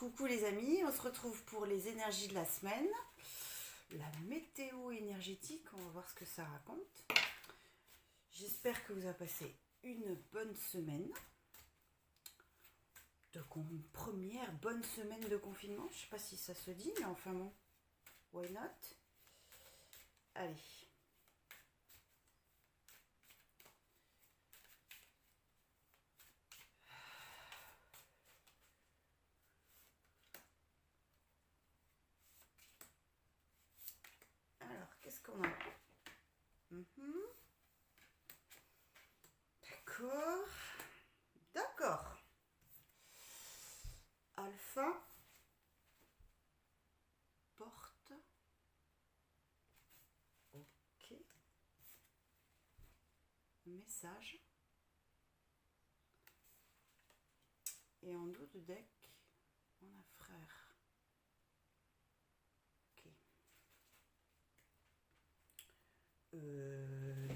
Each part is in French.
Coucou les amis, on se retrouve pour les énergies de la semaine. La météo énergétique, on va voir ce que ça raconte. J'espère que vous avez passé une bonne semaine. Première bonne semaine de confinement. Je sais pas si ça se dit, mais enfin bon, why not? Allez. Alors, qu'est-ce qu'on a? D'accord. D'accord. Alpha. Porte. Ok. Message. Et en dos de deck, on a frère. Ok.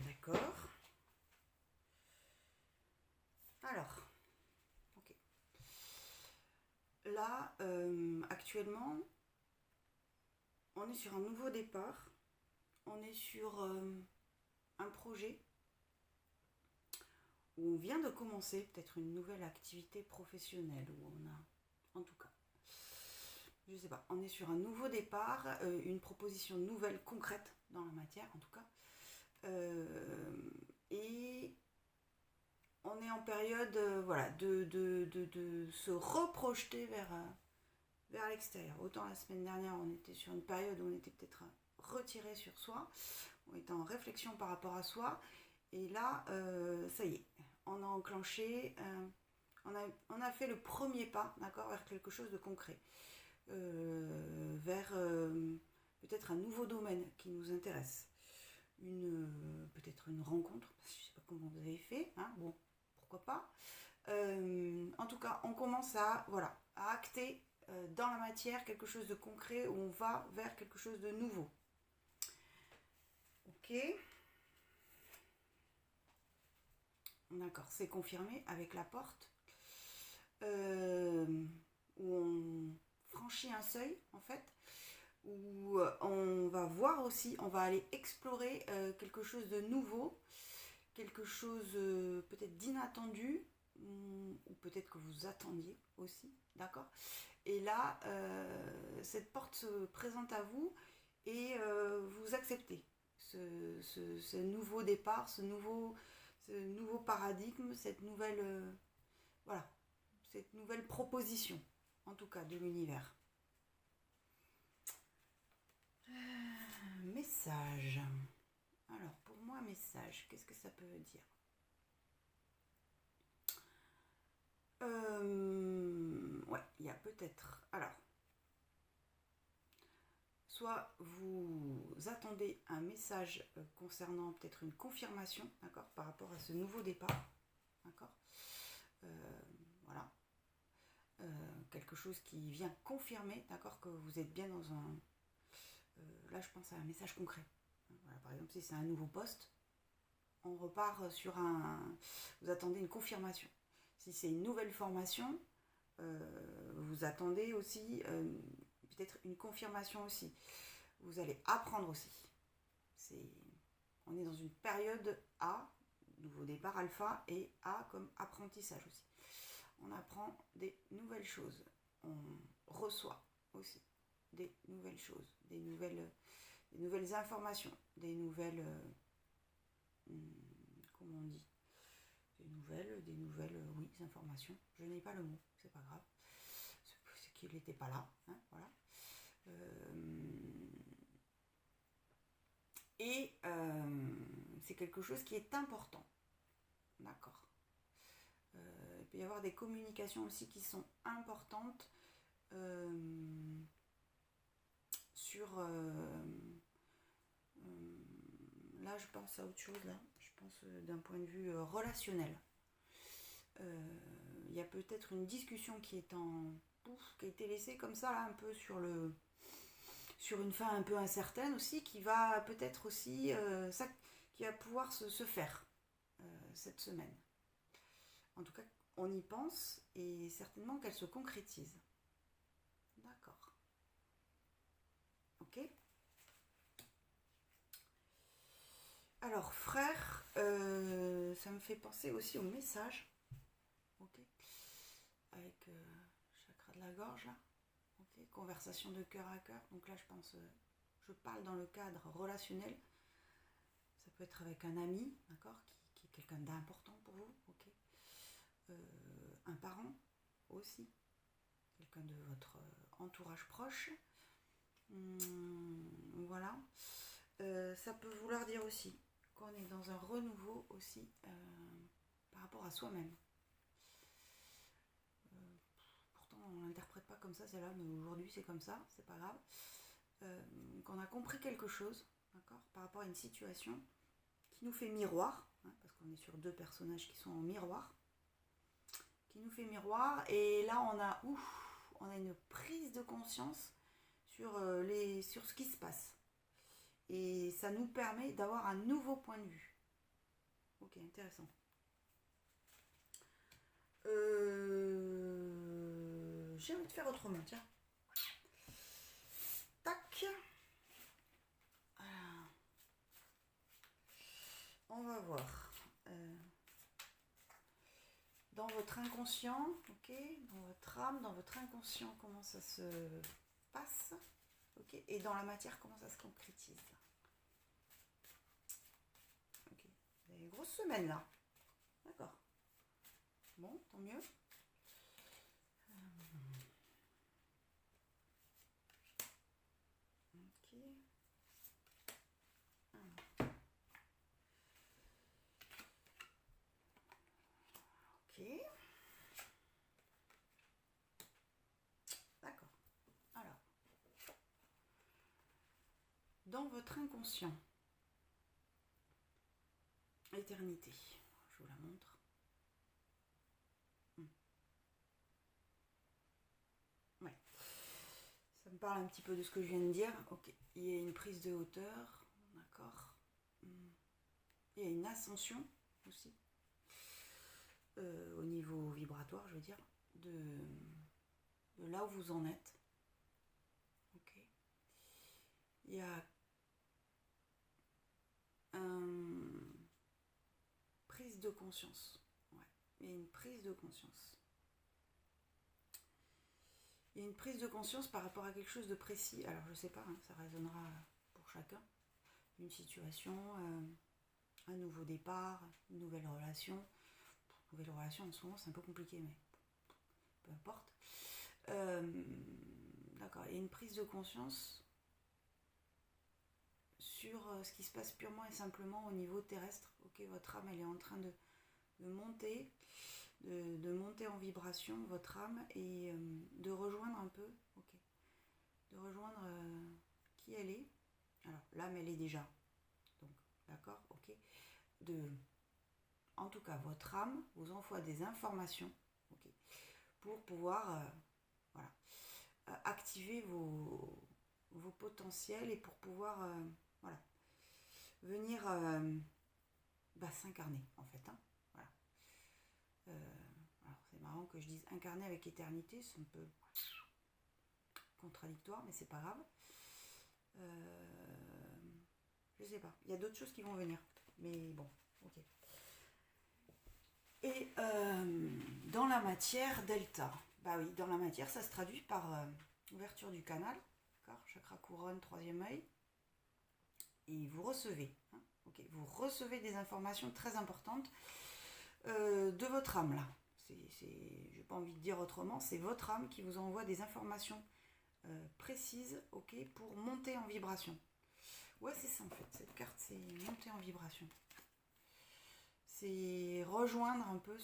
D'accord. Alors, ok. Là, actuellement, on est sur un nouveau départ. On est sur un projet où on vient de commencer peut-être une nouvelle activité professionnelle, où on a, en tout cas, je sais pas, on est sur un nouveau départ, une proposition nouvelle, concrète dans la matière, en tout cas. Et on est en période voilà, de se reprojeter vers l'extérieur. Autant la semaine dernière, on était sur une période où on était peut-être retiré sur soi, on était en réflexion par rapport à soi, et là, ça y est, on a enclenché, on a fait le premier pas, d'accord, vers quelque chose de concret, vers peut-être un nouveau domaine qui nous intéresse, peut-être une rencontre, je ne sais pas comment vous avez fait, hein, bon, pourquoi pas. En tout cas, on commence à acter dans la matière quelque chose de concret, où on va vers quelque chose de nouveau. Ok. D'accord, c'est confirmé avec la porte, où on franchit un seuil en fait, où on va voir aussi, on va aller explorer quelque chose de nouveau, quelque chose peut-être d'inattendu, ou peut-être que vous attendiez aussi, d'accord. Et là, cette porte se présente à vous et vous acceptez ce nouveau départ, ce nouveau paradigme, cette nouvelle, cette nouvelle proposition, en tout cas, de l'univers. Message. Alors, pour moi, message, qu'est-ce que ça peut dire? Ouais, il y a peut-être... Alors, soit vous attendez un message concernant peut-être une confirmation, d'accord, par rapport à ce nouveau départ, d'accord, voilà, quelque chose qui vient confirmer, d'accord, que vous êtes bien dans un... là, je pense à un message concret. Voilà, par exemple, si c'est un nouveau poste, on repart sur un... Vous attendez une confirmation. Si c'est une nouvelle formation, vous attendez aussi peut-être une confirmation aussi. Vous allez apprendre aussi. On est dans une période A, nouveau départ alpha, et A comme apprentissage aussi. On apprend des nouvelles choses. On reçoit aussi des nouvelles choses, des nouvelles informations, des nouvelles... comment on dit, des nouvelles, oui, informations. Je n'ai pas le mot, c'est pas grave. C'est qu'il n'était pas là, hein, voilà. Et c'est quelque chose qui est important, d'accord. Il peut y avoir des communications aussi qui sont importantes sur... là, je pense à autre chose, là. Je pense d'un point de vue relationnel. Il y a peut-être une discussion qui a été laissée comme ça, là, un peu sur une fin un peu incertaine aussi, qui va peut-être aussi, qui va pouvoir se faire cette semaine. En tout cas, on y pense et certainement qu'elle se concrétise. Alors, frère, ça me fait penser aussi au message. Ok. Avec chakra de la gorge, là. Ok. Conversation de cœur à cœur. Donc là, je pense, je parle dans le cadre relationnel. Ça peut être avec un ami, d'accord, qui est quelqu'un d'important pour vous. Ok. Un parent aussi. Quelqu'un de votre entourage proche. Voilà. Ça peut vouloir dire aussi qu'on est dans un renouveau aussi par rapport à soi-même. Pourtant on ne l'interprète pas comme ça celle-là, mais aujourd'hui c'est comme ça, c'est pas grave. Qu'on a compris quelque chose, d'accord, par rapport à une situation qui nous fait miroir, hein, parce qu'on est sur deux personnages qui sont en miroir, qui nous fait miroir, et là on a une prise de conscience sur ce qui se passe. Et ça nous permet d'avoir un nouveau point de vue. Ok, intéressant. J'ai envie de faire autrement, tiens. Tac. Voilà. On va voir. Dans votre inconscient, ok, dans votre âme, dans votre inconscient, comment ça se passe, ok, et dans la matière, comment ça se concrétise. Ok, vous avez une grosse semaine là. D'accord. Bon, tant mieux. Ok. Ok. D'accord. Alors, dans votre inconscient, éternité, je vous la montre. Ouais. Ça me parle un petit peu de ce que je viens de dire. Ok. Il y a une prise de hauteur, d'accord. Il y a une ascension aussi. Au niveau vibratoire, je veux dire, de là où vous en êtes. Ok. Il y a une prise de conscience. Ouais. Il y a une prise de conscience. Il y a une prise de conscience par rapport à quelque chose de précis. Alors je sais pas, hein, ça résonnera pour chacun. Une situation, un nouveau départ, une nouvelle relation. Nouvelle relation en ce moment c'est un peu compliqué, mais peu importe. D'accord, il y a une prise de conscience sur ce qui se passe purement et simplement au niveau terrestre. Ok, votre âme elle est en train de monter, de monter en vibration, votre âme, et de rejoindre un peu, ok, de rejoindre qui elle est. Alors l'âme elle est déjà, donc d'accord, ok, en tout cas votre âme vous envoie des informations, ok, pour pouvoir voilà, activer vos potentiels et pour pouvoir voilà, venir s'incarner en fait, hein, voilà. Alors c'est marrant que je dise incarner avec éternité, c'est un peu contradictoire, mais c'est pas grave. Je sais pas, il y a d'autres choses qui vont venir, mais bon, ok. Et dans la matière, delta, bah oui, dans la matière ça se traduit par ouverture du canal, d'accord, chakra couronne, troisième œil, et vous recevez, hein, ok, vous recevez des informations très importantes de votre âme là. J'ai pas envie de dire autrement, c'est votre âme qui vous envoie des informations précises, ok, pour monter en vibration. Ouais, c'est ça en fait, cette carte c'est monter en vibration. C'est rejoindre un peu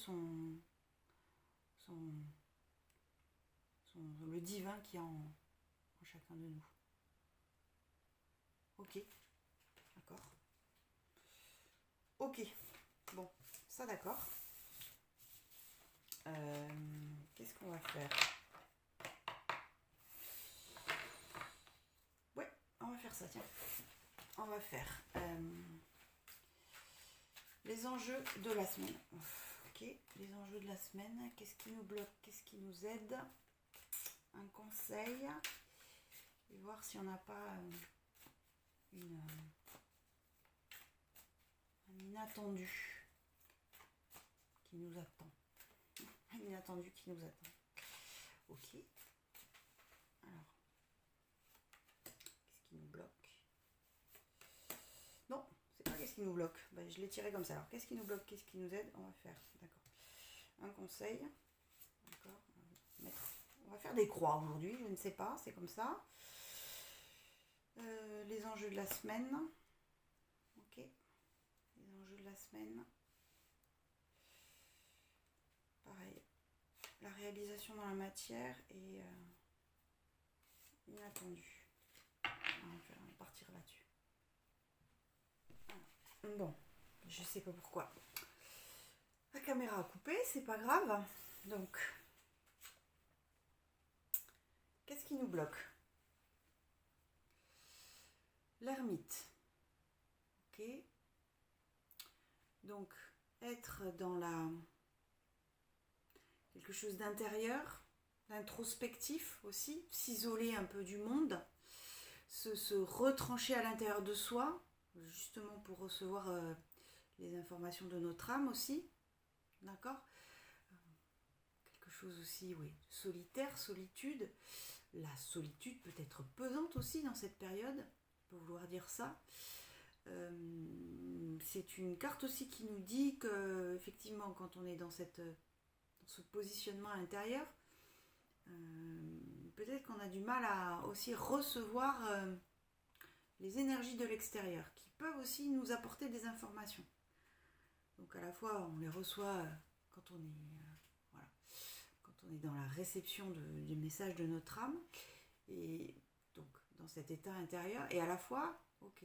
le divin qui est en chacun de nous. Ok, d'accord. Ok, bon, ça d'accord. Qu'est-ce qu'on va faire? Ouais, on va faire ça, tiens. On va faire les enjeux de la semaine. Ok, les enjeux de la semaine. Qu'est-ce qui nous bloque? Qu'est-ce qui nous aide? Un conseil. Et voir si on n'a pas une Un inattendu qui nous attend. Un inattendu qui nous attend. Ok. Alors, qu'est-ce qui nous bloque? Non, c'est pas qu'est-ce qui nous bloque. Ben, je l'ai tiré comme ça. Alors, qu'est-ce qui nous bloque? Qu'est-ce qui nous aide? On va faire, d'accord. Un conseil. D'accord. On va faire des croix aujourd'hui, je ne sais pas, c'est comme ça. Les enjeux de la semaine. Ok. Les enjeux de la semaine. Pareil. La réalisation dans la matière est inattendue. On va partir là-dessus. Voilà. Bon, je sais pas pourquoi. La caméra a coupé, c'est pas grave. Donc, qu'est-ce qui nous bloque? L'ermite. Ok. Donc, être dans quelque chose d'intérieur, d'introspectif aussi, s'isoler un peu du monde, se retrancher à l'intérieur de soi, justement pour recevoir les informations de notre âme aussi, d'accord? Quelque chose aussi, oui, solitaire, solitude. La solitude peut être pesante aussi dans cette période, on peut vouloir dire ça. C'est une carte aussi qui nous dit que effectivement quand on est dans ce positionnement à l'intérieur, peut-être qu'on a du mal à aussi recevoir les énergies de l'extérieur qui peuvent aussi nous apporter des informations. Donc à la fois on les reçoit quand on est dans la réception du message de notre âme, et donc dans cet état intérieur, et à la fois, ok,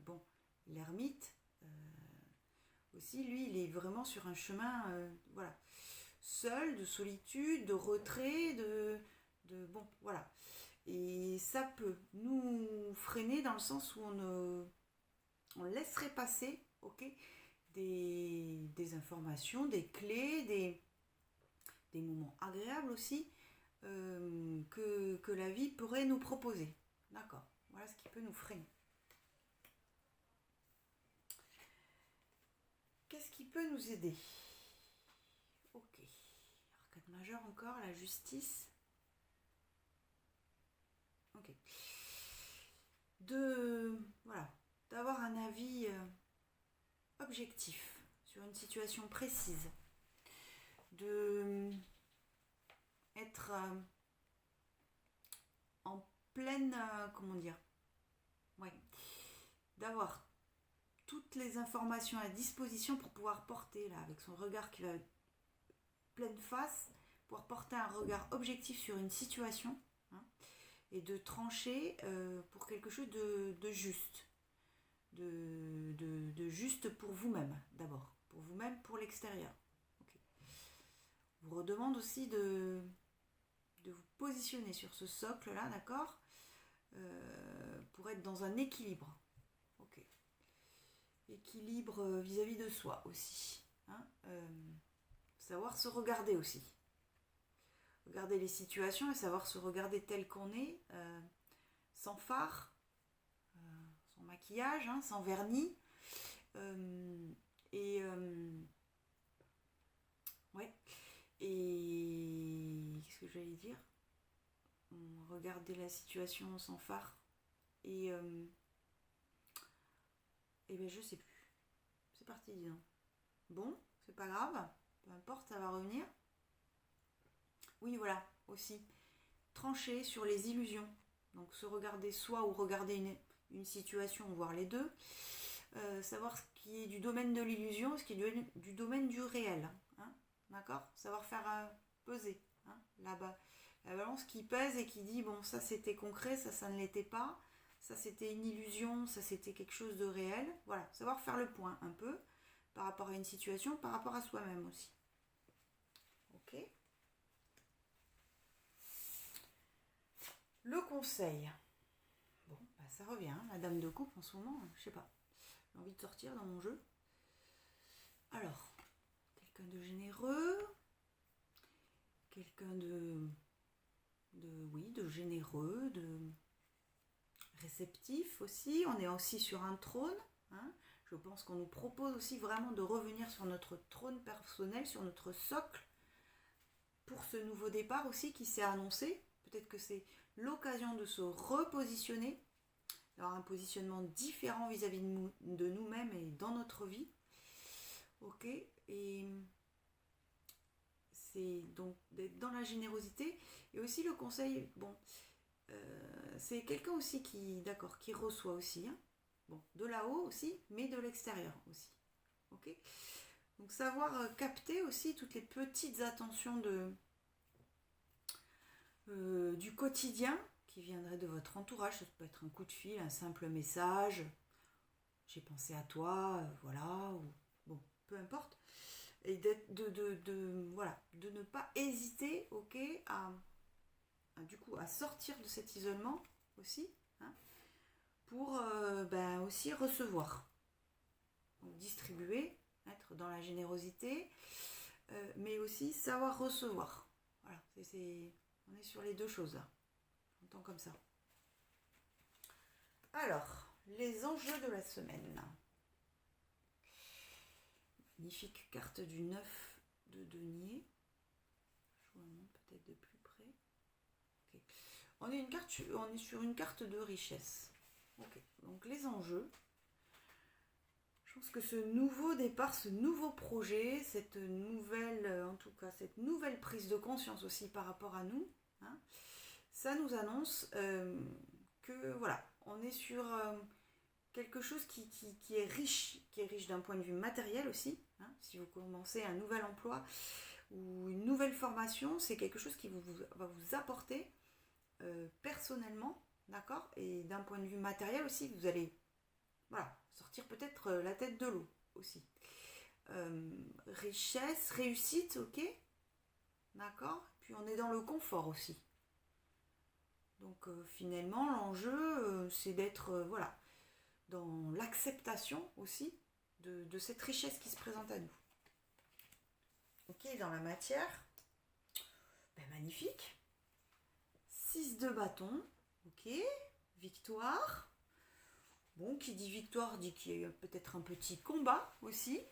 bon, l'ermite aussi, lui, il est vraiment sur un chemin, voilà, seul, de solitude, de retrait, bon, voilà. Et ça peut nous freiner dans le sens où on laisserait passer, ok, des informations, des clés, des moments agréables aussi que la vie pourrait nous proposer. D'accord, voilà ce qui peut nous freiner. Qu'est-ce qui peut nous aider? Ok, arcade majeure encore, la justice. Ok. D'avoir un avis objectif sur une situation précise. De être en pleine, comment dire, ouais, d'avoir toutes les informations à disposition pour pouvoir porter, là, avec son regard qui va pleine face, pouvoir porter un regard objectif sur une situation, hein, et de trancher pour quelque chose de juste, de juste pour vous-même d'abord, pour vous-même, pour l'extérieur. Okay. Je vous redemande aussi de vous positionner sur ce socle-là, d'accord, pour être dans un équilibre. Ok. Équilibre vis-à-vis de soi aussi. Hein, savoir se regarder aussi. Regarder les situations et savoir se regarder tel qu'on est, sans fard, sans maquillage, hein, sans vernis. Ouais. Et qu'est-ce que j'allais dire? Regarder la situation sans phare. Et ben je sais plus. C'est parti, dis donc. Bon, c'est pas grave. Peu importe, ça va revenir. Oui, voilà, aussi. Trancher sur les illusions. Donc se regarder soi ou regarder une situation, voire les deux. Savoir ce qui est du domaine de l'illusion, ce qui est du domaine du réel. Hein, d'accord? Savoir faire peser. Hein, là-bas. La balance qui pèse et qui dit, bon, ça c'était concret, ça ne l'était pas. Ça c'était une illusion, ça c'était quelque chose de réel. Voilà, savoir faire le point un peu par rapport à une situation, par rapport à soi-même aussi. Ok. Le conseil. Bon, bah ça revient, hein, la dame de coupe en ce moment, je sais pas. J'ai envie de sortir dans mon jeu. Alors, quelqu'un de généreux, quelqu'un de généreux, de réceptif aussi. On est aussi sur un trône. Hein. Je pense qu'on nous propose aussi vraiment de revenir sur notre trône personnel, sur notre socle, pour ce nouveau départ aussi qui s'est annoncé. Peut-être que c'est l'occasion de se repositionner, d'avoir un positionnement différent vis-à-vis de nous-mêmes et dans notre vie. Ok, et c'est donc d'être dans la générosité. Et aussi le conseil, bon, c'est quelqu'un aussi qui reçoit aussi, hein. Bon, de là-haut aussi, mais de l'extérieur aussi. Ok. Donc savoir capter aussi toutes les petites attentions du quotidien qui viendraient de votre entourage. Ça peut être un coup de fil, un simple message. J'ai pensé à toi, voilà, ou bon, peu importe. Et de ne pas hésiter, ok, à sortir de cet isolement aussi, hein, pour aussi recevoir. Donc distribuer, être dans la générosité, mais aussi savoir recevoir. Voilà, on est sur les deux choses là. J'entends comme ça. Alors, les enjeux de la semaine. Magnifique carte du 9 de denier. Je vous la montre peut-être de plus près. Okay. On est sur une carte de richesse. Ok, donc les enjeux. Je pense que ce nouveau départ, ce nouveau projet, cette nouvelle prise de conscience aussi par rapport à nous, hein, ça nous annonce que voilà, on est sur quelque chose qui est riche d'un point de vue matériel aussi, hein. Si vous commencez un nouvel emploi ou une nouvelle formation, c'est quelque chose qui va vous apporter personnellement, d'accord, et d'un point de vue matériel aussi, vous allez sortir peut-être la tête de l'eau aussi. Richesse, réussite, ok, d'accord, puis on est dans le confort aussi. Donc finalement l'enjeu c'est d'être dans l'acceptation aussi de cette richesse qui se présente à nous. Ok, dans la matière, magnifique. 6 de bâton, ok, victoire. Bon, qui dit victoire dit qu'il y a peut-être un petit combat aussi.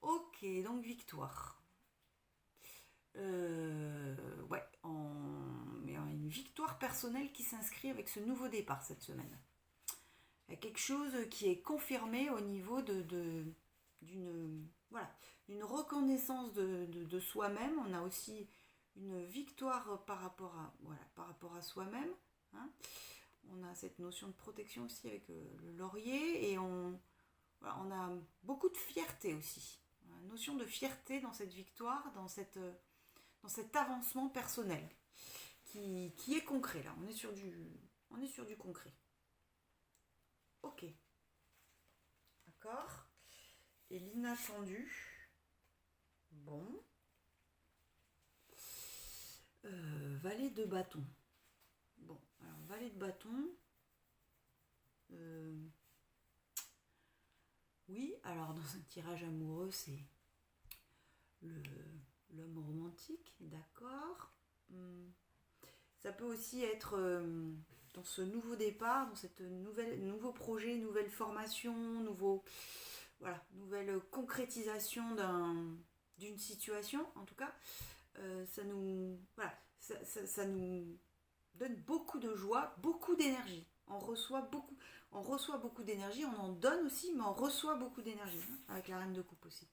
Ok, donc victoire. Une victoire personnelle qui s'inscrit avec ce nouveau départ cette semaine. Il y a quelque chose qui est confirmé au niveau d'une reconnaissance de soi-même. On a aussi une victoire par rapport à soi-même, hein. On a cette notion de protection aussi avec le laurier et on a beaucoup de fierté aussi. On a une notion de fierté dans cette victoire, dans cet avancement personnel qui est concret là. On est sur du concret. Ok. D'accord. Et l'inattendu. Bon. Valet de bâton. Bon, alors valet de bâton. Oui, alors dans un tirage amoureux, c'est l'homme romantique, d'accord. Ça peut aussi être dans ce nouveau départ, dans cette nouveau projet, nouvelle formation, nouvelle concrétisation d'une situation, en tout cas. Ça nous donne beaucoup de joie, beaucoup d'énergie. On reçoit beaucoup d'énergie, on en donne aussi, mais on reçoit beaucoup d'énergie, hein, avec la reine de coupe aussi.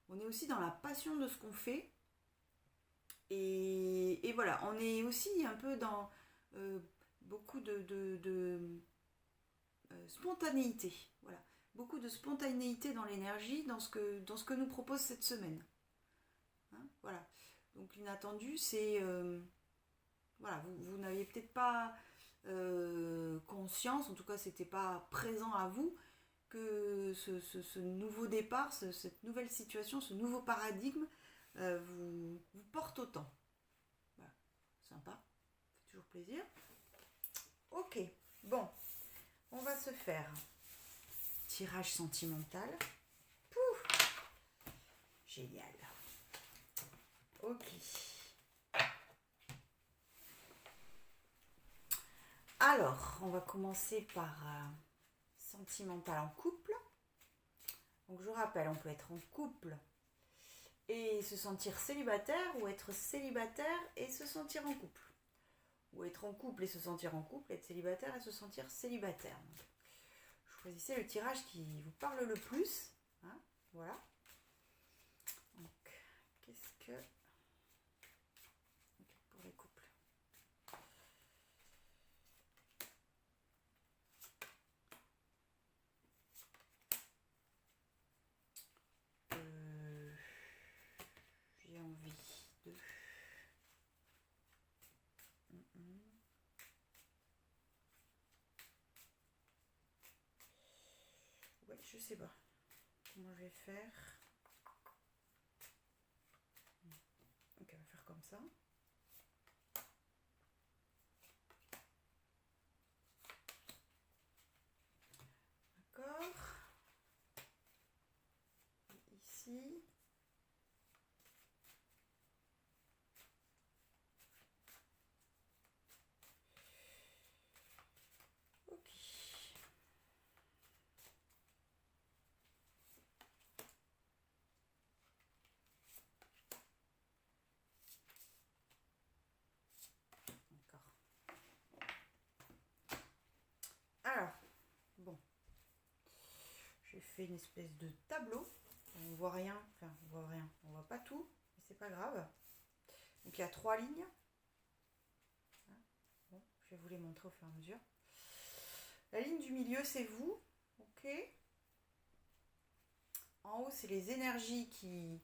On est aussi dans la passion de ce qu'on fait. Et voilà, on est aussi un peu dans beaucoup de spontanéité. Voilà. Beaucoup de spontanéité dans l'énergie, dans ce que nous propose cette semaine. Hein, voilà. Donc l'inattendu, c'est... vous n'aviez peut-être pas conscience, en tout cas c'était pas présent à vous, que ce nouveau départ, cette nouvelle situation, ce nouveau paradigme vous porte autant. Voilà. Sympa, ça fait toujours plaisir. Ok, bon, on va se faire tirage sentimental. Pouf, génial. Ok. Alors, on va commencer par sentimental en couple. Donc je rappelle, on peut être en couple et se sentir célibataire, ou être célibataire et se sentir en couple. Ou être en couple et se sentir en couple, être célibataire et se sentir célibataire. Donc, choisissez le tirage qui vous parle le plus. Hein, voilà. Donc, qu'est-ce que... Okay, pour les couples. J'ai envie de... Ouais, je sais pas comment je vais faire. Ok, on va faire comme ça. D'accord. Ici. Ok. D'accord. Alors, bon. J'ai fait une espèce de tableau. On voit rien, enfin on voit rien, on voit pas tout, mais c'est pas grave. Donc il y a 3 lignes. Bon, je vais vous les montrer au fur et à mesure. La ligne du milieu, c'est vous, ok. En haut, c'est les énergies qui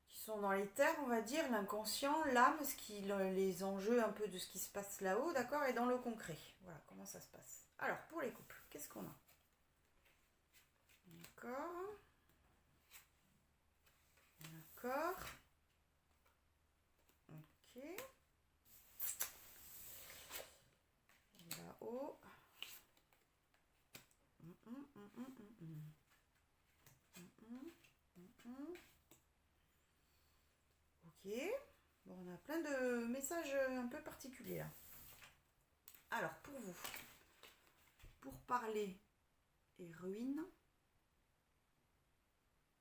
sont dans les terres, on va dire, l'inconscient, l'âme, les enjeux un peu de ce qui se passe là-haut, d'accord, et dans le concret. Voilà comment ça se passe. Alors, pour les couples, qu'est-ce qu'on a? D'accord. D'accord. Ok. Là-haut. Ok. Bon, on a plein de messages un peu particuliers là. Alors, pour vous, pour parler et ruine.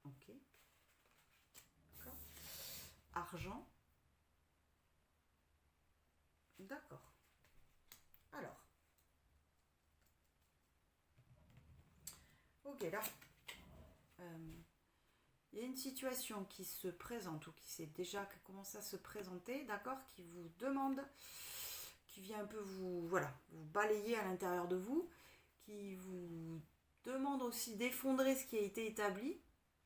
Ok. D'accord. Argent. D'accord. Alors. Ok, là. Il y a une situation qui se présente, ou qui commence à se présenter, d'accord, qui vous demande, qui vient un peu vous balayer à l'intérieur de vous, qui vous demande aussi d'effondrer ce qui a été établi,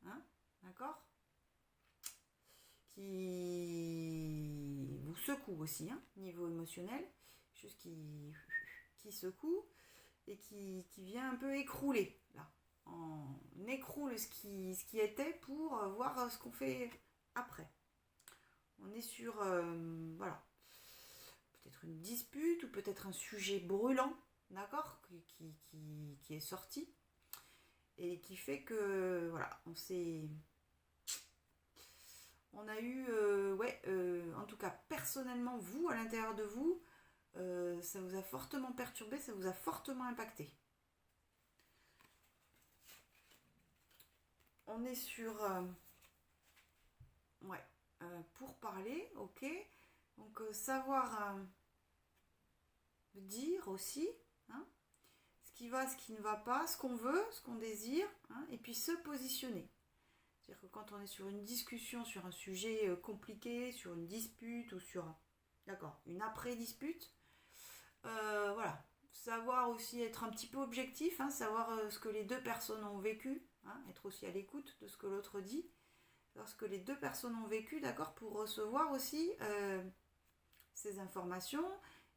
hein, d'accord, qui vous secoue aussi, hein, niveau émotionnel, chose qui secoue et qui vient un peu écrouler, là. On écroule ce qui était pour voir ce qu'on fait après. On est sur, voilà, peut-être une dispute ou peut-être un sujet brûlant, d'accord, qui est sorti et qui fait que, voilà, on a eu, en tout cas personnellement, vous, à l'intérieur de vous, ça vous a fortement perturbé, ça vous a fortement impacté. On est sur pour parler, ok. Donc savoir dire aussi, hein, ce qui va, ce qui ne va pas, ce qu'on veut, ce qu'on désire, hein, et puis se positionner. C'est-à-dire que quand on est sur une discussion, sur un sujet compliqué, sur une dispute ou sur une après-dispute, voilà, savoir aussi être un petit peu objectif, hein, savoir ce que les deux personnes ont vécu, hein, être aussi à l'écoute de ce que l'autre dit, savoir ce que les deux personnes ont vécu, d'accord, pour recevoir aussi ces informations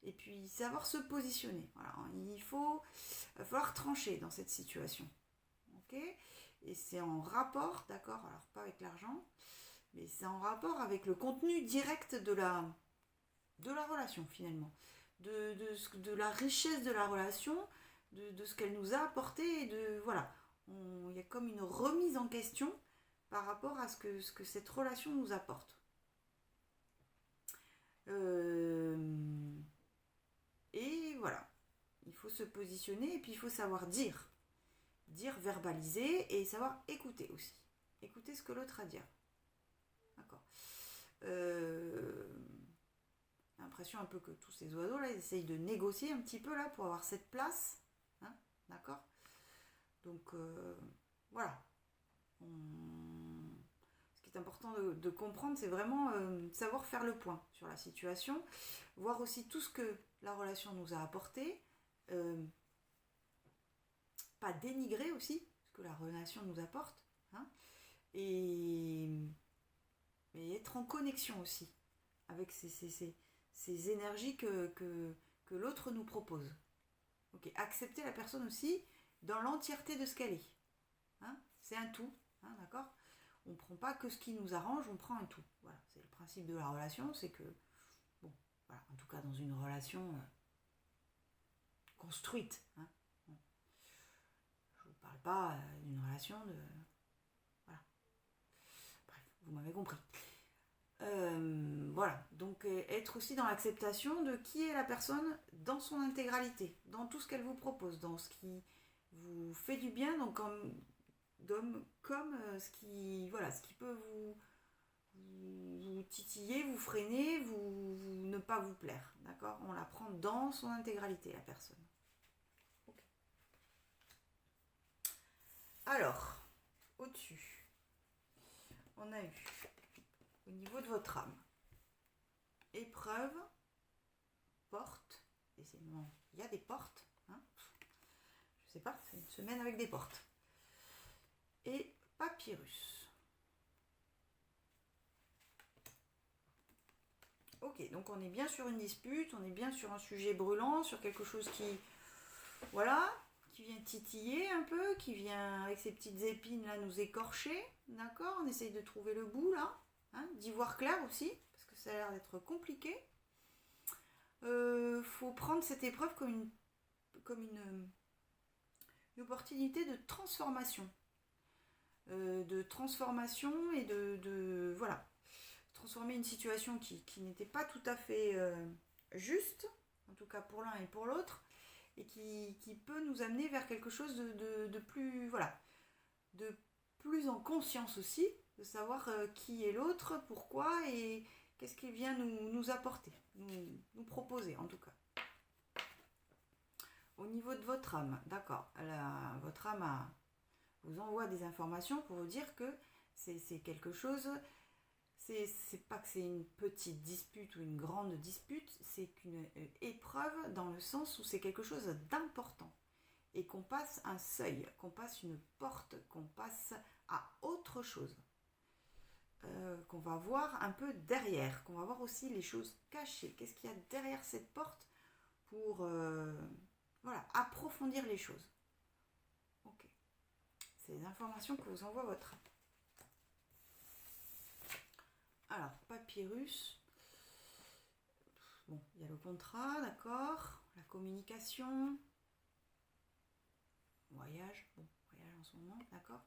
et puis savoir se positionner. Voilà, il va falloir trancher dans cette situation, ok. Et c'est en rapport, d'accord, alors pas avec l'argent, mais c'est en rapport avec le contenu direct de la relation finalement. De la richesse de la relation, de ce qu'elle nous a apporté, et il y a comme une remise en question par rapport à ce que cette relation nous apporte. Et faut se positionner et puis il faut savoir dire. Dire, verbaliser et savoir écouter aussi. Écouter ce que l'autre a à dire. D'accord. J'ai l'impression un peu que tous ces oiseaux là, ils essayent de négocier un petit peu là pour avoir cette place. Hein, d'accord. Donc voilà. Ce qui est important de comprendre, c'est vraiment savoir faire le point sur la situation, voir aussi tout ce que la relation nous a apporté, pas dénigrer aussi ce que la relation nous apporte, hein, et être en connexion aussi avec ces énergies que l'autre nous propose. Okay. Accepter la personne aussi dans l'entièreté de ce qu'elle est. Hein, c'est un tout, hein, d'accord. On ne prend pas que ce qui nous arrange, on prend un tout. Voilà, c'est le principe de la relation, c'est que, bon, voilà, en tout cas dans une relation construite. Hein. Bon. Je ne vous parle pas d'une relation de... Voilà. Bref, vous m'avez compris. Voilà, donc être aussi dans l'acceptation de qui est la personne dans son intégralité, dans tout ce qu'elle vous propose, dans ce qui vous fait du bien, donc comme ce qui peut vous titiller, vous freiner, vous ne pas vous plaire, d'accord. On la prend dans son intégralité, la personne. Okay. Alors, au-dessus, on a eu au niveau de votre âme épreuve, porte, décidément, il y a des portes, hein. Je sais pas, c'est une semaine avec des portes. Et papyrus. Ok, donc on est bien sur une dispute, on est bien sur un sujet brûlant, sur quelque chose qui, voilà, qui vient titiller un peu, qui vient avec ses petites épines là nous écorcher, d'accord. On essaye de trouver le bout là, hein, d'y voir clair aussi, parce que ça a l'air d'être compliqué. Faut prendre cette épreuve comme une opportunité de transformation. Et de voilà, transformer une situation qui n'était pas tout à fait juste, en tout cas pour l'un et pour l'autre, et qui peut nous amener vers quelque chose de plus, voilà, de plus en conscience aussi, de savoir qui est l'autre, pourquoi et qu'est-ce qu'il vient nous apporter, nous proposer en tout cas. Au niveau de votre âme, d'accord, votre âme vous envoie des informations pour vous dire que c'est quelque chose, c'est pas que c'est une petite dispute ou une grande dispute, c'est qu'une épreuve dans le sens où c'est quelque chose d'important et qu'on passe un seuil, qu'on passe une porte, qu'on passe à autre chose, qu'on va voir un peu derrière, qu'on va voir aussi les choses cachées, qu'est-ce qu'il y a derrière cette porte pour voilà, approfondir les choses. Ok. C'est les informations que vous envoie votre âme. Alors, papyrus. Bon, il y a le contrat, d'accord. La communication. Voyage. Bon, voyage en ce moment, d'accord.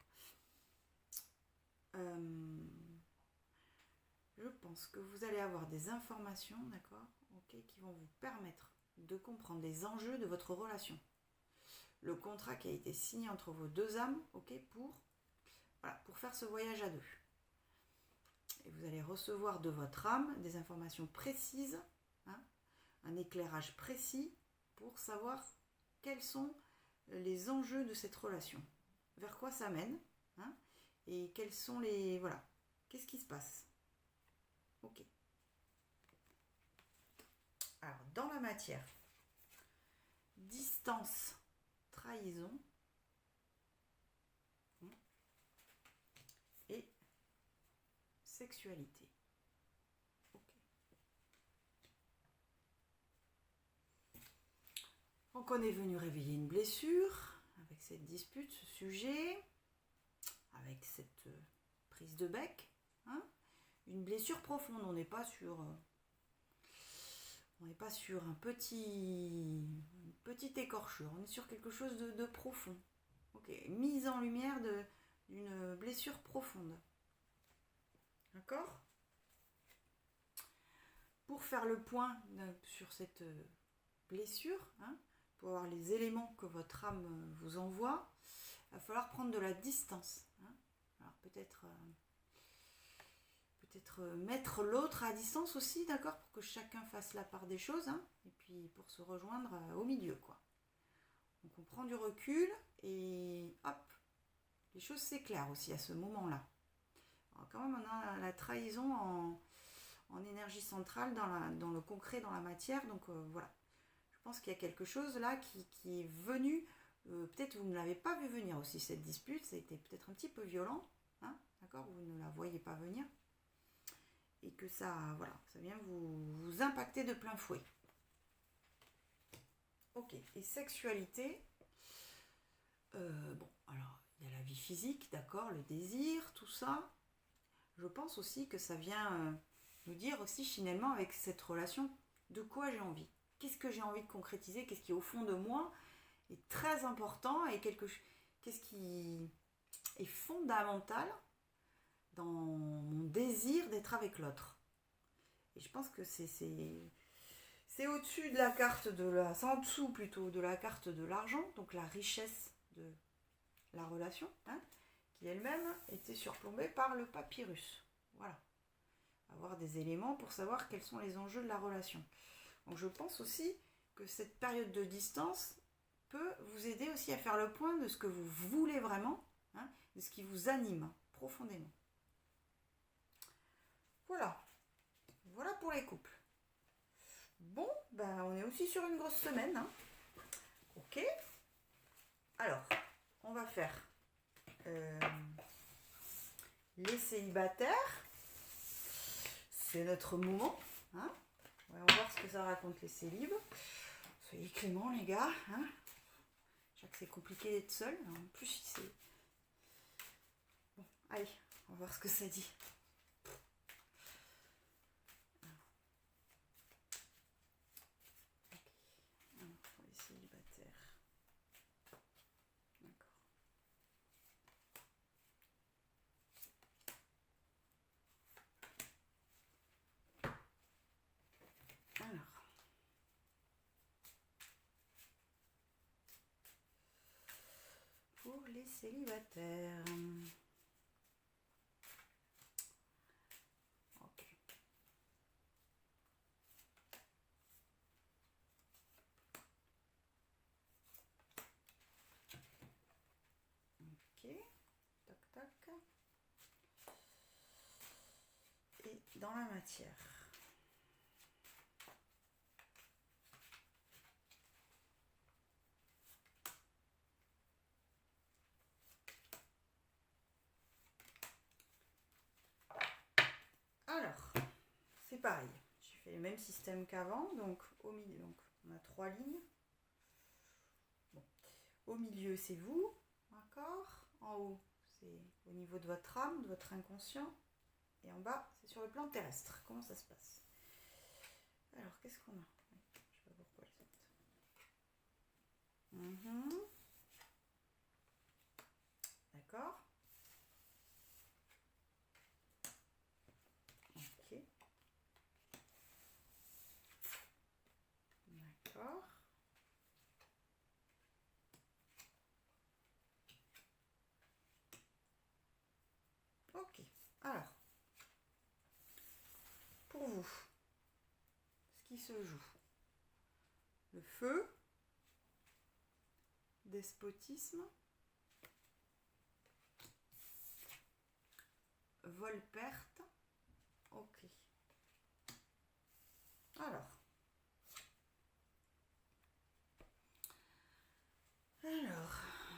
Je pense que vous allez avoir des informations, d'accord, okay, qui vont vous permettre de comprendre les enjeux de votre relation. Le contrat qui a été signé entre vos deux âmes, ok, pour faire ce voyage à deux. Et vous allez recevoir de votre âme des informations précises, hein, un éclairage précis pour savoir quels sont les enjeux de cette relation, vers quoi ça mène, hein, et quels sont les... Voilà, qu'est-ce qui se passe. Ok. Alors, dans la matière, distance, trahison, et sexualité. Ok. Donc on est venu réveiller une blessure avec cette dispute, ce sujet, avec cette prise de bec, hein, une blessure profonde. On n'est pas sur une petite écorchure, on est sur quelque chose de profond. Ok, mise en lumière d'une blessure profonde. D'accord ? Pour faire le point sur cette blessure, hein, pour avoir les éléments que votre âme vous envoie, il va falloir prendre de la distance. Hein. Alors peut-être mettre l'autre à distance aussi, d'accord, pour que chacun fasse la part des choses, hein, et puis pour se rejoindre au milieu, quoi. Donc on prend du recul et hop, les choses s'éclairent aussi à ce moment-là. Alors quand même, on a la trahison en énergie centrale, dans le concret, dans la matière, donc voilà. Je pense qu'il y a quelque chose là qui est venu, peut-être vous ne l'avez pas vu venir aussi, cette dispute, ça a été peut-être un petit peu violent, hein, d'accord, vous ne la voyez pas venir, et que ça, voilà, ça vient vous impacter de plein fouet. Ok, et sexualité, bon, alors, il y a la vie physique, d'accord, le désir, tout ça. Je pense aussi que ça vient nous dire aussi finalement avec cette relation de quoi j'ai envie. Qu'est-ce que j'ai envie de concrétiser, qu'est-ce qui au fond de moi est très important et qu'est-ce qui est fondamental dans mon désir d'être avec l'autre. Et je pense que c'est au-dessus de la carte c'est en dessous plutôt de la carte de l'argent, donc la richesse de la relation, hein, qui elle-même était surplombée par le papyrus. Voilà. Avoir des éléments pour savoir quels sont les enjeux de la relation. Donc je pense aussi que cette période de distance peut vous aider aussi à faire le point de ce que vous voulez vraiment, hein, de ce qui vous anime profondément. Voilà. Voilà pour les couples. Bon, ben on est aussi sur une grosse semaine. Hein. Ok. Alors, on va faire les célibataires. C'est notre moment. Hein. On va voir ce que ça raconte les célibes. Soyez cléments les gars. Hein. Je sais que c'est compliqué d'être seul. En plus, c'est... Bon, allez, on va voir ce que ça dit. Pour les célibataires. Ok. Ok. Toc toc. Et dans la matière. Alors, c'est pareil. J'ai fait le même système qu'avant. Donc, au milieu, donc, on a 3 lignes. Bon. Au milieu, c'est vous. D'accord. En haut, c'est au niveau de votre âme, de votre inconscient. Et en bas, c'est sur le plan terrestre. Comment ça se passe? Alors, qu'est-ce qu'on a? Je sais pas pourquoi elle saute. D'accord. Ok. D'accord. Ok. Alors, pour vous, ce qui se joue. Le feu, despotisme, vol-perte. Ok. Alors,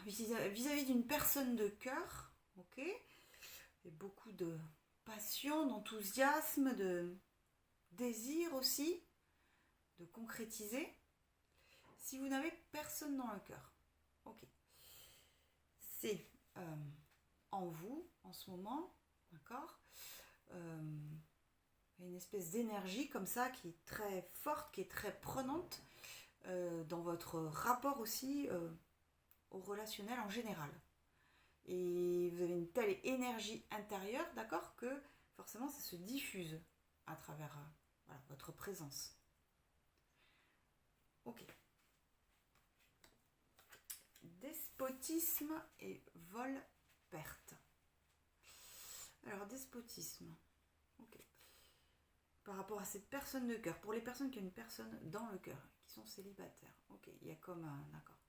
vis-à-vis d'une personne de cœur, ok, et beaucoup de passion, d'enthousiasme, de désir aussi, de concrétiser. Si vous n'avez personne dans le cœur, ok, c'est en vous, en ce moment, d'accord, une espèce d'énergie comme ça qui est très forte, qui est très prenante dans votre rapport aussi au relationnel en général. Et vous avez une telle énergie intérieure, d'accord, que forcément ça se diffuse à travers voilà, votre présence. Ok. Despotisme et vol-perte. Alors, despotisme. Ok. Par rapport à cette personne de cœur. Pour les personnes qui ont une personne dans le cœur, qui sont célibataires. Ok, il y a comme un... D'accord.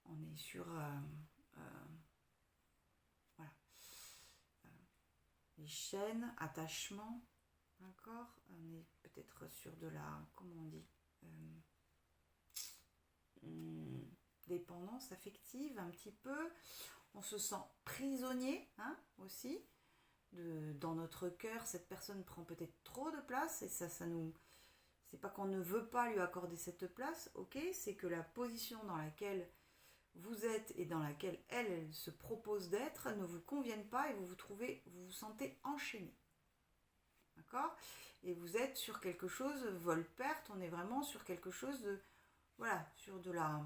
On est sur... voilà. Les chaînes, attachement. D'accord. On est peut-être sur de la... Comment on dit dépendance affective, un petit peu. On se sent prisonnier, hein, aussi. Dans notre cœur, cette personne prend peut-être trop de place et ça nous... C'est pas qu'on ne veut pas lui accorder cette place, ok, c'est que la position dans laquelle vous êtes et dans laquelle elle se propose d'être ne vous conviennent pas et vous vous sentez enchaîné. D'accord? Et vous êtes sur quelque chose, vol-perte, on est vraiment sur quelque chose de... Voilà, sur de la...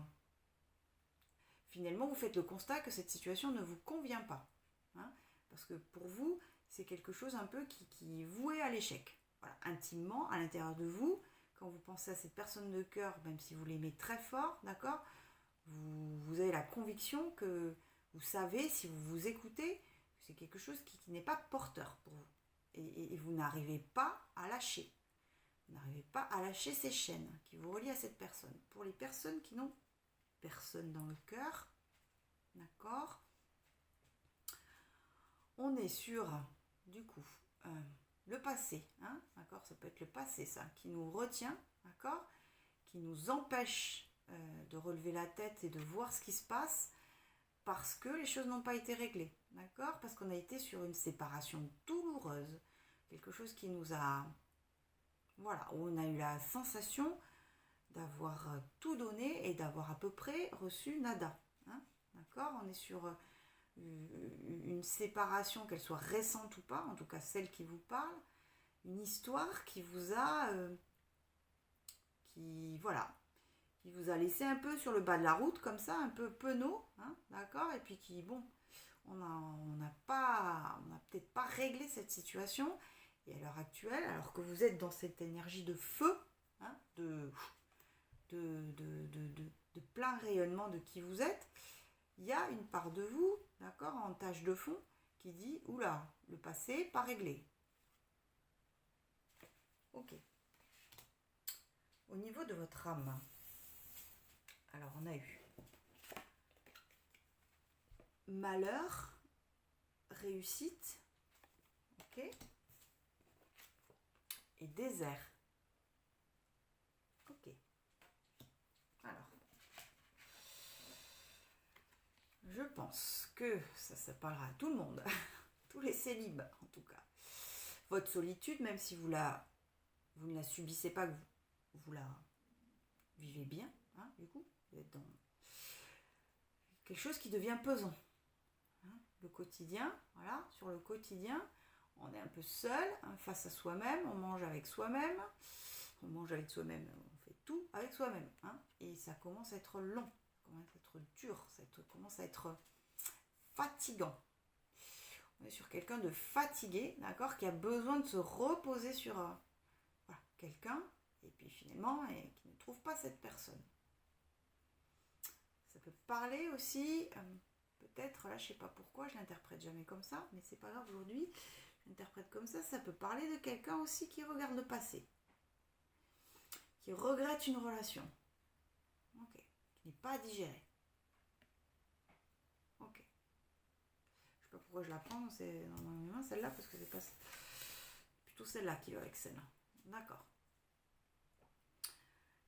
Finalement, vous faites le constat que cette situation ne vous convient pas. Hein, parce que pour vous, c'est quelque chose un peu qui est voué à l'échec. Voilà, intimement, à l'intérieur de vous, quand vous pensez à cette personne de cœur, même si vous l'aimez très fort, d'accord, vous avez la conviction que vous savez, si vous vous écoutez, que c'est quelque chose qui n'est pas porteur pour vous. Et vous n'arrivez pas à lâcher. Vous n'arrivez pas à lâcher ces chaînes qui vous relient à cette personne. Pour les personnes qui n'ont personne dans le cœur, d'accord, on est sur, du coup, le passé, hein, d'accord, ça peut être le passé, ça, qui nous retient, d'accord, qui nous empêche de relever la tête et de voir ce qui se passe, parce que les choses n'ont pas été réglées, d'accord, parce qu'on a été sur une séparation douloureuse, quelque chose qui nous a, voilà, où on a eu la sensation d'avoir tout donné et d'avoir à peu près reçu nada, hein, d'accord, on est sur une séparation, qu'elle soit récente ou pas, en tout cas celle qui vous parle, une histoire qui vous a qui vous a laissé un peu sur le bas de la route comme ça, un peu penaud, hein, d'accord, et puis qui, bon, on n'a peut-être pas réglé cette situation, et à l'heure actuelle, alors que vous êtes dans cette énergie de feu, hein, de plein rayonnement de qui vous êtes, il y a une part de vous, d'accord, en tâche de fond, qui dit, oula, le passé, pas réglé. Ok. Au niveau de votre âme, alors on a eu malheur, réussite, ok, et désert. Ok. Alors, je pense que ça parlera à tout le monde, tous les célibes en tout cas. Votre solitude, même si vous ne la subissez pas, que vous la vivez bien, hein, du coup, vous êtes dans quelque chose qui devient pesant. Hein, le quotidien, voilà, sur le quotidien, on est un peu seul, hein, face à soi-même, on mange avec soi-même, on fait tout avec soi-même, hein, et ça commence à être long, ça commence à être dur, ça commence à être fatigant. On est sur quelqu'un de fatigué, d'accord, qui a besoin de se reposer sur voilà, quelqu'un, et puis finalement, qui ne trouve pas cette personne. Ça peut parler aussi, peut-être, là je sais pas pourquoi, je l'interprète jamais comme ça, mais c'est pas grave aujourd'hui, je l'interprète comme ça peut parler de quelqu'un aussi qui regarde le passé, qui regrette une relation, ok, qui n'est pas digérée. Ok. Je sais pas pourquoi je la prends dans mes mains, celle-là, parce que c'est pas plutôt celle-là qui va avec celle-là. D'accord.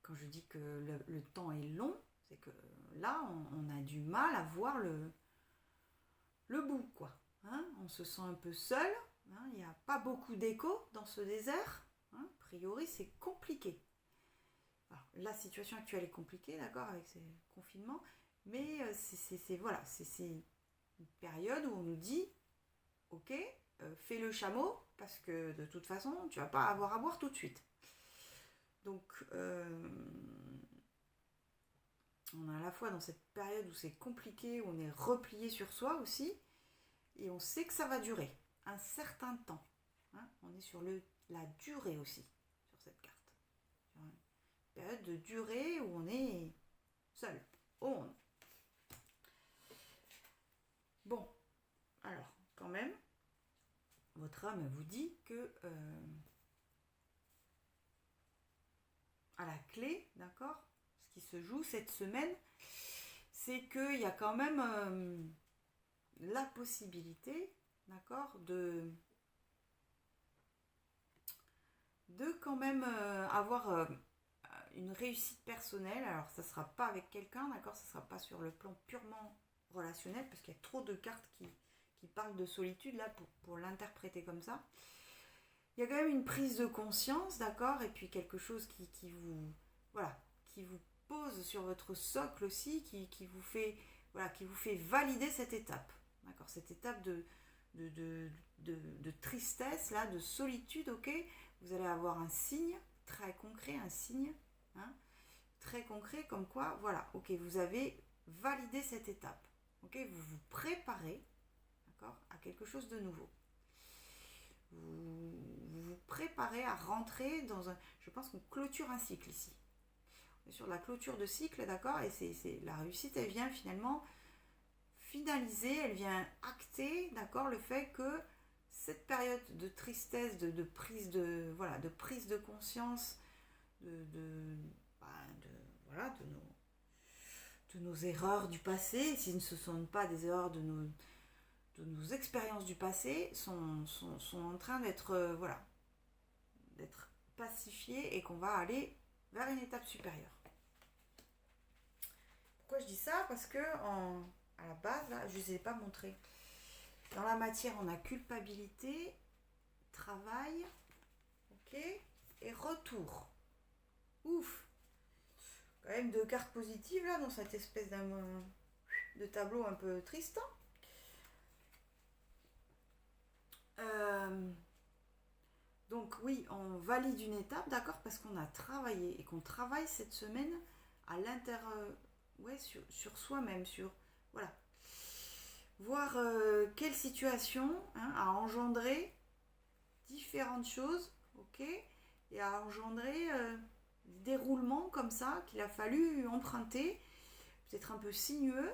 Quand je dis que le temps est long, c'est que là, on a du mal à voir le bout, quoi. Hein, on se sent un peu seul, hein, il n'y a pas beaucoup d'écho dans ce désert. Hein, a priori, c'est compliqué. Alors, la situation actuelle est compliquée, d'accord, avec ces confinements, mais c'est une période où on nous dit, ok, fais le chameau, parce que de toute façon, tu vas pas avoir à boire tout de suite. Donc, on est à la fois dans cette période où c'est compliqué, où on est replié sur soi aussi, et on sait que ça va durer un certain temps. Hein, on est sur la durée aussi, sur cette carte. Sur une période de durée où on est seul, au monde. quand même, votre âme vous dit que à la clé, d'accord, ce qui se joue cette semaine, c'est qu'il y a quand même la possibilité, d'accord, de quand même avoir une réussite personnelle. Alors ça ne sera pas avec quelqu'un, d'accord, ça ne sera pas sur le plan purement relationnel, parce qu'il y a trop de cartes qui parlent de solitude là pour l'interpréter comme ça. Il y a quand même une prise de conscience, d'accord, et puis quelque chose qui vous, voilà, qui vous pose sur votre socle aussi, qui vous fait, voilà, qui vous fait valider cette étape, d'accord, cette étape de tristesse là, de solitude, ok. Vous allez avoir un signe très concret, un signe très concret, comme quoi, voilà, ok, vous avez validé cette étape, ok, vous vous préparez, d'accord, à quelque chose de nouveau. Vous vous préparez à rentrer dans un... Je pense qu'on clôture un cycle ici. On est sur la clôture de cycle, d'accord, et c'est la réussite, elle vient finalement finaliser, elle vient acter, d'accord, le fait que cette période de tristesse, de prise de, voilà, de prise de conscience, de nos erreurs du passé, si ce ne sont pas des erreurs de nos expériences du passé, sont en train d'être voilà, d'être pacifiées et qu'on va aller vers une étape supérieure. Pourquoi je dis ça? Parce que à la base, là, je ne vous ai pas montré. Dans la matière, on a culpabilité, travail, ok, et retour. Ouf! Quand même 2 cartes positives là dans cette espèce de tableau un peu triste. Donc oui, on valide une étape, d'accord, parce qu'on a travaillé et qu'on travaille cette semaine à l'intérieur, ouais, sur soi-même, sur, voilà, voir quelle situation a engendré différentes choses, ok, et a engendré des déroulements comme ça qu'il a fallu emprunter, peut-être un peu sinueux,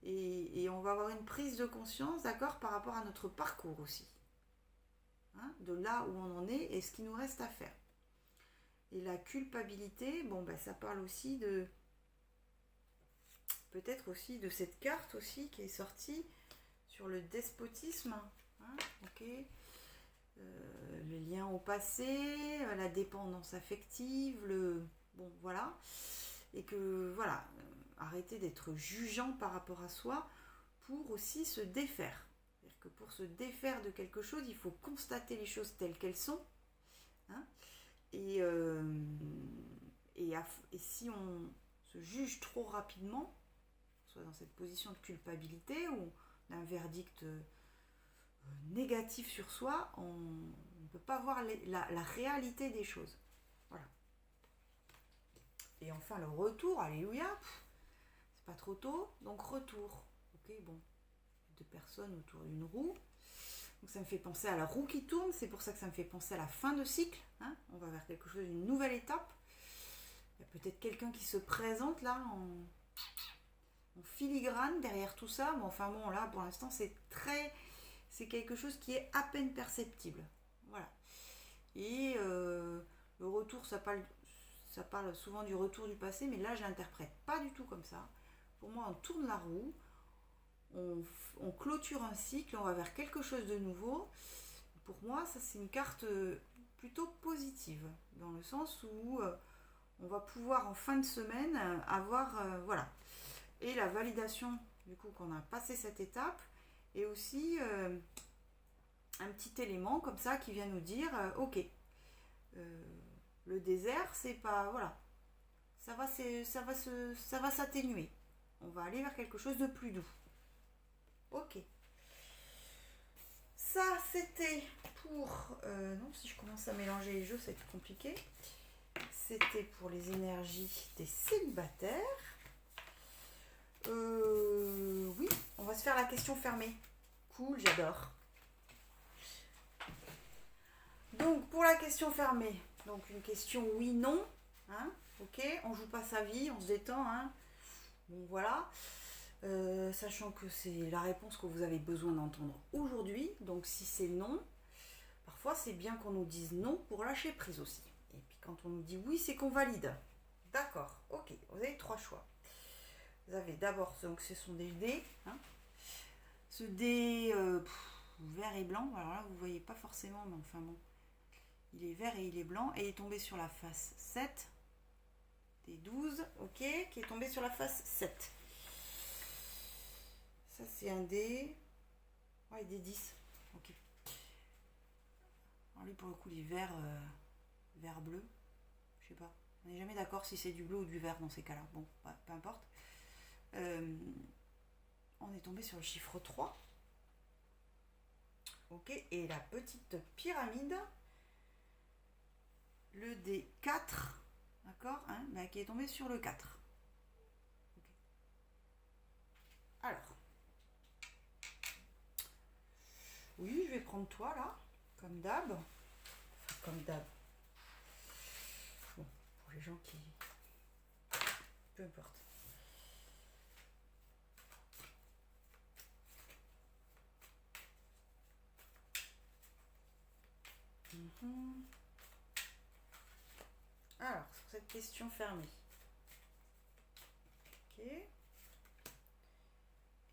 et on va avoir une prise de conscience, d'accord, par rapport à notre parcours aussi. De là où on en est et ce qu'il nous reste à faire. Et la culpabilité, bon ben ça parle aussi de peut-être aussi de cette carte aussi qui est sortie sur le despotisme, ok, le lien au passé, la dépendance affective, bon voilà, et que voilà, arrêter d'être jugeant par rapport à soi pour aussi se défaire. Que pour se défaire de quelque chose, il faut constater les choses telles qu'elles sont. Et si on se juge trop rapidement, soit dans cette position de culpabilité ou d'un verdict négatif sur soi, on ne peut pas voir la réalité des choses. Voilà. Et enfin le retour, alléluia, c'est pas trop tôt, donc retour. Ok, bon. 2 personnes autour d'une roue. Donc ça me fait penser à la roue qui tourne, c'est pour ça que ça me fait penser à la fin de cycle. On va vers quelque chose, une nouvelle étape. Il y a peut-être quelqu'un qui se présente là en filigrane derrière tout ça. Mais enfin bon, là pour l'instant c'est quelque chose qui est à peine perceptible. Voilà. Et le retour, ça parle souvent du retour du passé, mais là je l'interprète pas du tout comme ça. Pour moi, on tourne la roue. On clôture un cycle, on va vers quelque chose de nouveau. Pour moi, ça c'est une carte plutôt positive, dans le sens où on va pouvoir en fin de semaine avoir, voilà, et la validation du coup qu'on a passé cette étape, et aussi un petit élément comme ça qui vient nous dire, ok, le désert, c'est pas, voilà, ça va s'atténuer, on va aller vers quelque chose de plus doux. Ok. Ça, c'était pour... non, si je commence à mélanger les jeux, ça va être compliqué. C'était pour les énergies des célibataires. Oui, on va se faire la question fermée. Cool, j'adore. Donc, pour la question fermée, donc une question oui-non. Ok, on joue pas sa vie, on se détend. Bon, voilà. Sachant que c'est la réponse que vous avez besoin d'entendre aujourd'hui. Donc si c'est non, parfois c'est bien qu'on nous dise non pour lâcher prise aussi. Et puis quand on nous dit oui, c'est qu'on valide. D'accord, ok, vous avez 3 choix. Vous avez d'abord, donc ce sont des dés. Hein. Ce dé vert et blanc, alors là vous ne voyez pas forcément, mais enfin bon. Il est vert et il est blanc et il est tombé sur la face 7. Des 12, ok, qui est tombé sur la face 7. Ça c'est un dé. Ouais, des 10. Ok. Alors lui pour le coup il est vert, vert bleu. Je sais pas. On n'est jamais d'accord si c'est du bleu ou du vert dans ces cas-là. Bon, peu importe. On est tombé sur le chiffre 3. Ok, et la petite pyramide, le D4, d'accord, hein, bah, qui est tombé sur le 4. Okay. Alors, oui, je vais prendre toi là, comme d'hab. Enfin, comme d'hab. Bon, pour les gens qui... Peu importe. Alors, sur cette question fermée. Ok.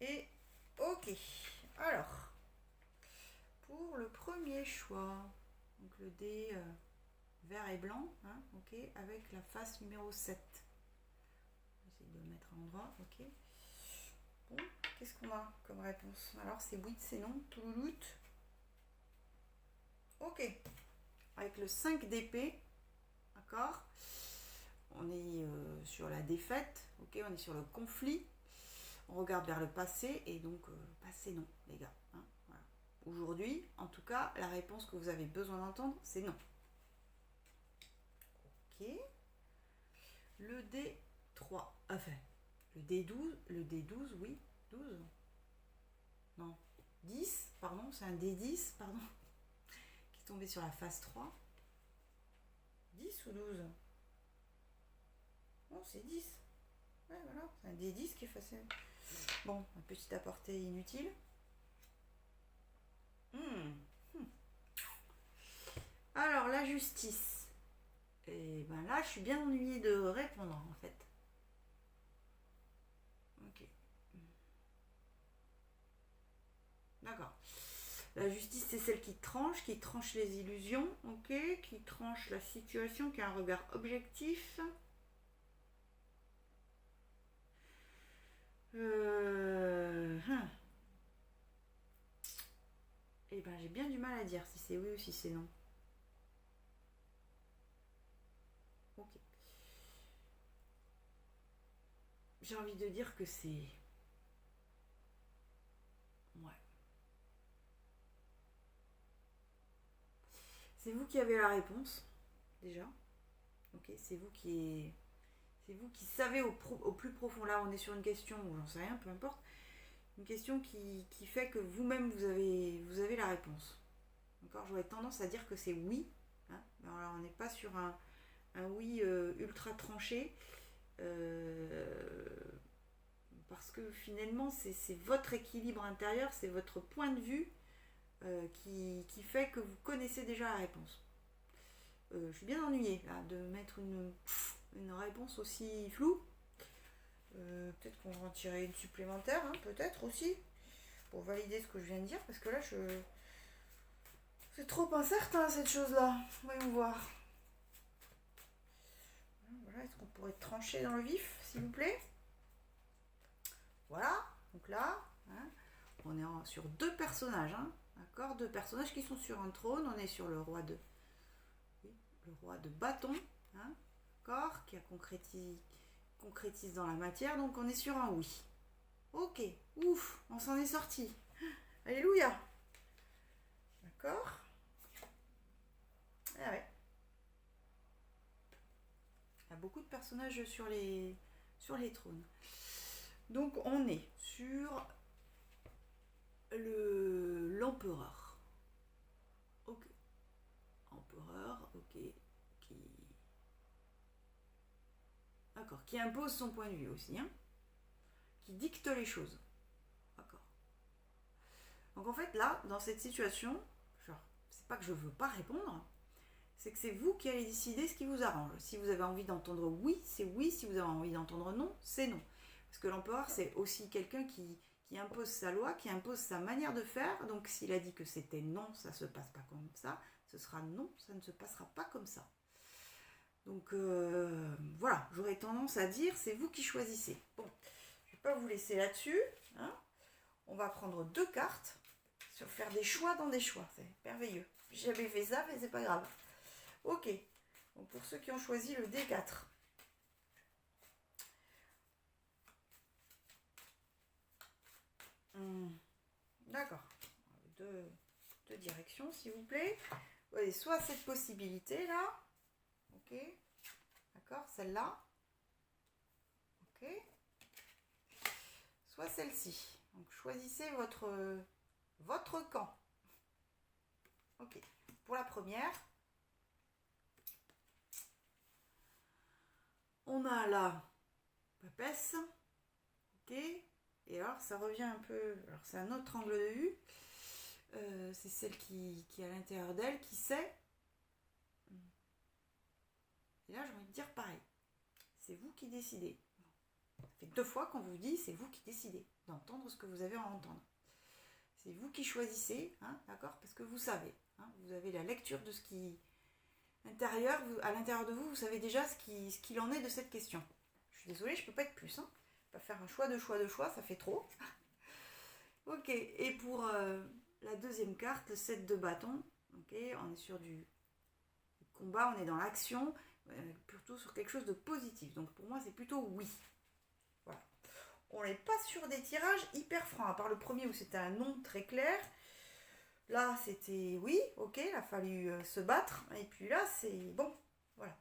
Et ok. Alors, pour le premier choix, donc le dé vert et blanc, hein, ok, avec la face numéro 7. J'essaie de le mettre à l'endroit, ok. Bon, qu'est-ce qu'on a comme réponse? Alors, c'est oui, c'est non, tout louloute. Ok. Avec le 5 d'épée, d'accord, on est sur la défaite, ok, on est sur le conflit, on regarde vers le passé, et donc passé non, les gars. Hein, voilà. Aujourd'hui, en tout cas, la réponse que vous avez besoin d'entendre, c'est non. Ok. Le D3, enfin, le D12, oui, 12. Non, 10, pardon, c'est un D10, pardon, qui est tombé sur la face 3. 10 ou 12? Non, c'est 10. Ouais, voilà, c'est un D10 qui est facile. Bon, un petit aparté inutile. Alors, la justice. Et ben là, je suis bien ennuyée de répondre, en fait. Ok. D'accord. La justice, c'est celle qui tranche les illusions, ok, qui tranche la situation, qui a un regard objectif. Et ben j'ai bien du mal à dire si c'est oui ou si c'est non. Ok. J'ai envie de dire que c'est... Ouais. C'est vous qui avez la réponse, déjà. Ok, c'est vous qui savez au plus profond. Là, on est sur une question, ou j'en sais rien, peu importe. Une question qui fait que vous-même, vous avez la réponse. D'accord, j'aurais tendance à dire que c'est oui. Hein. Alors, on n'est pas sur un oui ultra tranché. Parce que finalement, c'est votre équilibre intérieur, c'est votre point de vue qui fait que vous connaissez déjà la réponse. Je suis bien ennuyée là, de mettre une réponse aussi floue. Peut-être qu'on va en tirer une supplémentaire, hein, peut-être aussi, pour valider ce que je viens de dire, parce que là, c'est trop incertain cette chose-là. Voyons voir. Voilà, est-ce qu'on pourrait trancher dans le vif, s'il vous plaît? Voilà, donc là, hein, on est sur deux personnages, hein, d'accord, deux personnages qui sont sur un trône. On est sur le roi de bâton, hein, d'accord, qui a concrétise dans la matière, donc on est sur un oui. Ok, ouf, on s'en est sorti. Alléluia. D'accord. Ah ouais. Il y a beaucoup de personnages sur les trônes. Donc on est sur l'empereur. Ok. Empereur, ok. D'accord, qui impose son point de vue aussi, hein. qui dicte les choses. D'accord. Donc en fait, là, dans cette situation, genre, c'est pas que je veux pas répondre, c'est que c'est vous qui allez décider ce qui vous arrange. Si vous avez envie d'entendre oui, c'est oui. Si vous avez envie d'entendre non, c'est non. Parce que l'empereur, c'est aussi quelqu'un qui impose sa loi, qui impose sa manière de faire. Donc s'il a dit que c'était non, ça ne se passe pas comme ça. Ce sera non, ça ne se passera pas comme ça. Donc voilà, j'aurais tendance à dire, c'est vous qui choisissez. Bon, je ne vais pas vous laisser là-dessus. Hein. On va prendre 2 cartes sur faire des choix dans des choix. C'est merveilleux. J'ai jamais fait ça, mais c'est pas grave. Ok, donc pour ceux qui ont choisi le D4. D'accord. Deux directions, s'il vous plaît. Vous avez soit cette possibilité-là. Ok. D'accord, celle-là. Ok. Soit celle-ci. Donc choisissez votre camp. Ok. Pour la première, on a la papesse. Ok. Et alors, ça revient un peu... Alors, c'est un autre angle de vue. C'est celle qui est à l'intérieur d'elle, qui sait. Et là, j'ai envie de dire pareil. C'est vous qui décidez. Ça fait 2 fois qu'on vous dit, c'est vous qui décidez d'entendre ce que vous avez à entendre. C'est vous qui choisissez, hein, d'accord? Parce que vous savez. Hein, vous avez la lecture de ce qui... intérieur, à l'intérieur de vous, vous savez déjà ce qu'il en est de cette question. Je suis désolée, je ne peux pas être plus. Hein. Pas faire un choix, ça fait trop. Ok, et pour la deuxième carte, le 7 de bâton, ok, on est sur du combat, on est dans l'action, plutôt sur quelque chose de positif. Donc pour moi, c'est plutôt oui. Voilà. On n'est pas sur des tirages hyper francs, à part le premier où c'était un non très clair. Là, c'était oui, ok, il a fallu se battre. Et puis là, c'est bon, voilà.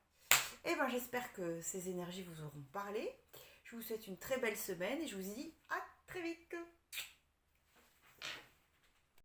Et ben j'espère que ces énergies vous auront parlé. Je vous souhaite une très belle semaine et je vous dis à très vite.